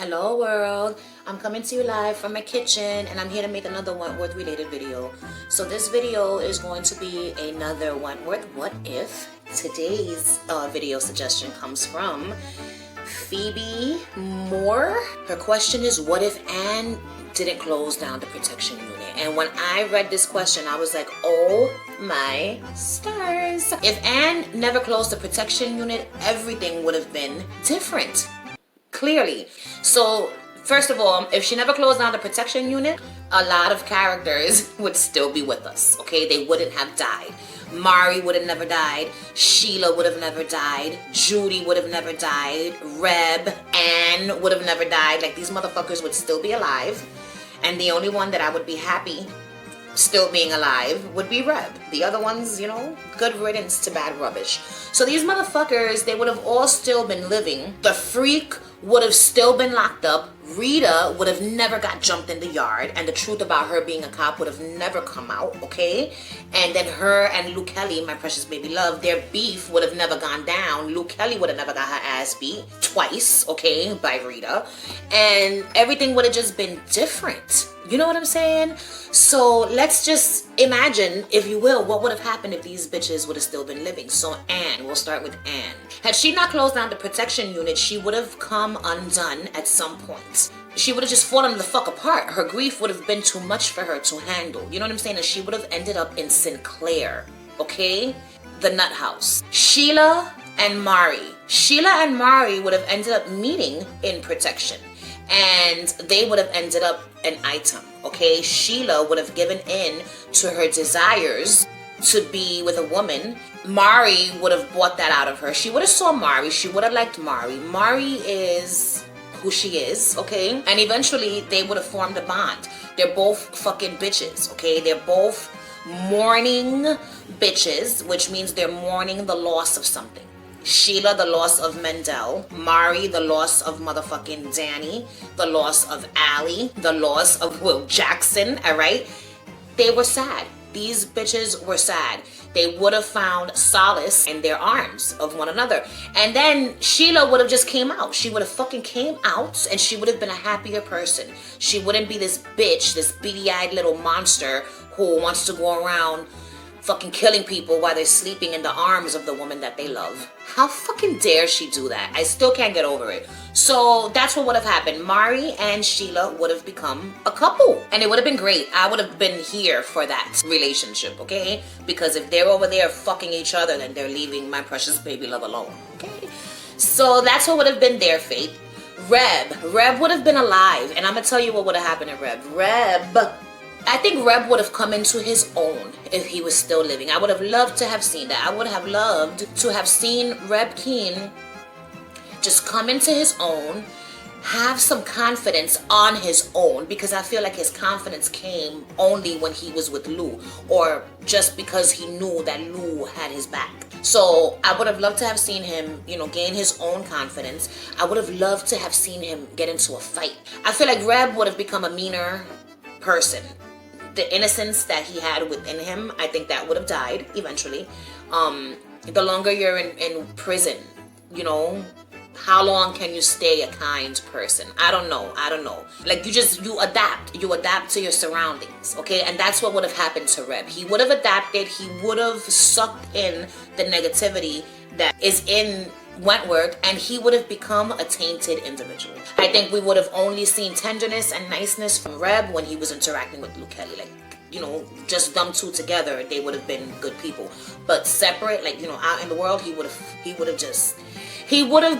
Hello world, I'm coming to you live from my kitchen and I'm here to make another Wentworth related video. So this video is going to be another Wentworth What If. Today's video suggestion comes from Phoebe Moore. Her question is, what if Anne didn't close down the protection unit? And when I read this question, I was like, oh my stars. If Anne never closed the protection unit, everything would have been different. Clearly. So first of all, if she never closed down the protection unit, a lot of characters would still be with us, okay? They wouldn't have died. Mari would have never died. Sheila would have never died. Judy would have never died. Reb, Anne would have never died. Like, these motherfuckers would still be alive. And the only one that I would be happy still being alive would be Reb. The other ones, you know, good riddance to bad rubbish. So these motherfuckers, they would have all still been living. The freak would have still been locked up. Rita would have never got jumped in the yard, and the truth about her being a cop would have never come out, okay? And then her and Luke Kelly, my precious baby love, their beef would have never gone down. Luke Kelly would have never got her ass beat twice, okay, by Rita. And everything would have just been different. You know what I'm saying? So let's just imagine, if you will, what would have happened if these bitches would have still been living. So Anne, we'll start with Anne. Had she not closed down the protection unit, she would have come undone at some point. She would have just fallen the fuck apart. Her grief would have been too much for her to handle. You know what I'm saying? And she would have ended up in Sinclair, okay? The nut house. Sheila and Mari. Sheila and Mari would have ended up meeting in protection. And they would have ended up an item, okay? Sheila would have given in to her desires to be with a woman. Mari would have bought that out of her. She would have saw Mari. She would have liked Mari. Mari is who she is, okay? And eventually they would have formed a bond. They're both fucking bitches, okay? They're both mourning bitches, which means they're mourning the loss of something. Sheila, the loss of Mendel. Mari, the loss of motherfucking Danny. The loss of Allie. The loss of Will Jackson, all right? They were sad. These bitches were sad. They would have found solace in their arms of one another. And then Sheila would have just came out. She would have fucking came out and she would have been a happier person. She wouldn't be this bitch, this beady-eyed little monster who wants to go around fucking killing people while they're sleeping in the arms of the woman that they love. How fucking dare she do that? I still can't get over it. So that's what would have happened. Mari and Sheila would have become a couple. And it would have been great. I would have been here for that relationship, okay? Because if they're over there fucking each other, then they're leaving my precious baby love alone, okay? So that's what would have been their fate. Reb would have been alive. And I'm going to tell you what would have happened to Reb. I think Reb would have come into his own if he was still living. I would have loved to have seen that. I would have loved to have seen Reb Keen just come into his own, have some confidence on his own, because I feel like his confidence came only when he was with Lou, or just because he knew that Lou had his back. So I would have loved to have seen him, you know, gain his own confidence. I would have loved to have seen him get into a fight. I feel like Reb would have become a meaner person. The innocence that he had within him, I think that would have died eventually. The longer you're in prison, you know, how long can you stay a kind person? I don't know. Like, you adapt to your surroundings, okay? And that's what would have happened to Reb. He would have adapted. He would have sucked in the negativity that is in Wentworth, and he would have become a tainted individual. I think we would have only seen tenderness and niceness from Reb when he was interacting with Luke Kelly. Like, you know, just them two together, they would have been good people. But separate, like, you know, out in the world, he would have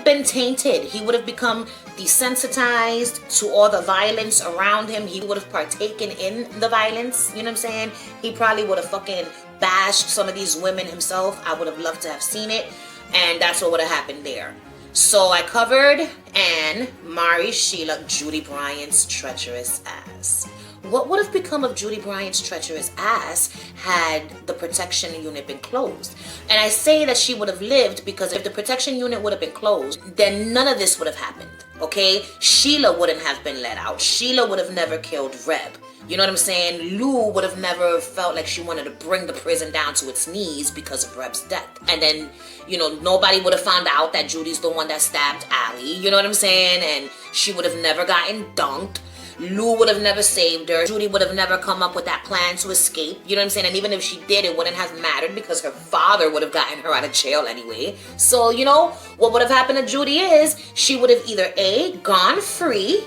been tainted. He would have become desensitized to all the violence around him. He would have partaken in the violence, you know what I'm saying? He probably would have fucking bashed some of these women himself. I would have loved to have seen it. And that's what would have happened there. So I covered Anne, Mari, Sheila, Judy Bryant's treacherous ass. What would have become of Judy Bryant's treacherous ass had the protection unit been closed? And I say that she would have lived because if the protection unit would have been closed, then none of this would have happened, okay? Sheila wouldn't have been let out. Sheila would have never killed Reb. You know what I'm saying? Lou would have never felt like she wanted to bring the prison down to its knees because of Reb's death. And then, you know, nobody would have found out that Judy's the one that stabbed Allie. You know what I'm saying? And she would have never gotten dunked. Lou would have never saved her. Judy would have never come up with that plan to escape. You know what I'm saying? And even if she did, it wouldn't have mattered because her father would have gotten her out of jail anyway. So, you know, what would have happened to Judy is she would have either A, gone free,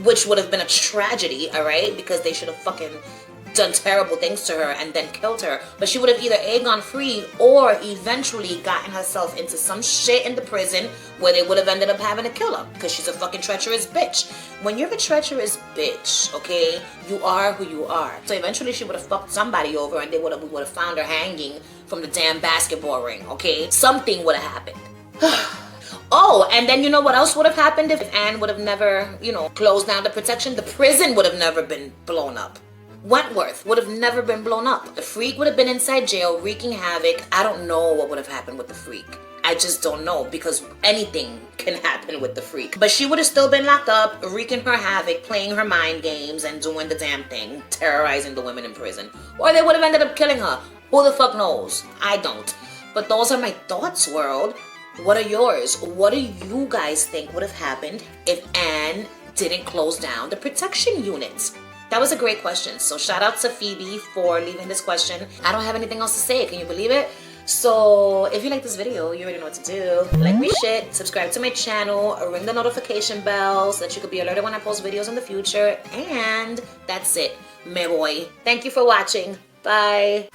which would have been a tragedy, all right? Because they should have fucking done terrible things to her and then killed her. But she would have either A, gone free, or eventually gotten herself into some shit in the prison where they would have ended up having to kill her because she's a fucking treacherous bitch. When you're a treacherous bitch, okay, you are who you are. So eventually she would have fucked somebody over and we would have found her hanging from the damn basketball ring, okay? Something would have happened. Oh, and then you know what else would have happened if Anne would have never, you know, closed down the protection? The prison would have never been blown up. Wentworth would have never been blown up. The freak would have been inside jail wreaking havoc. I don't know what would have happened with the freak. I just don't know, because anything can happen with the freak. But she would have still been locked up, wreaking her havoc, playing her mind games, and doing the damn thing, terrorizing the women in prison. Or they would have ended up killing her. Who the fuck knows? I don't. But those are my thoughts, world. What are yours? What do you guys think would have happened if Anne didn't close down the protection units? That was a great question. So shout out to Phoebe for leaving this question. I don't have anything else to say. Can you believe it? So if you like this video, you already know what to do. Like my shit, subscribe to my channel, ring the notification bell so that you could be alerted when I post videos in the future. And that's it, me boy. Thank you for watching. Bye.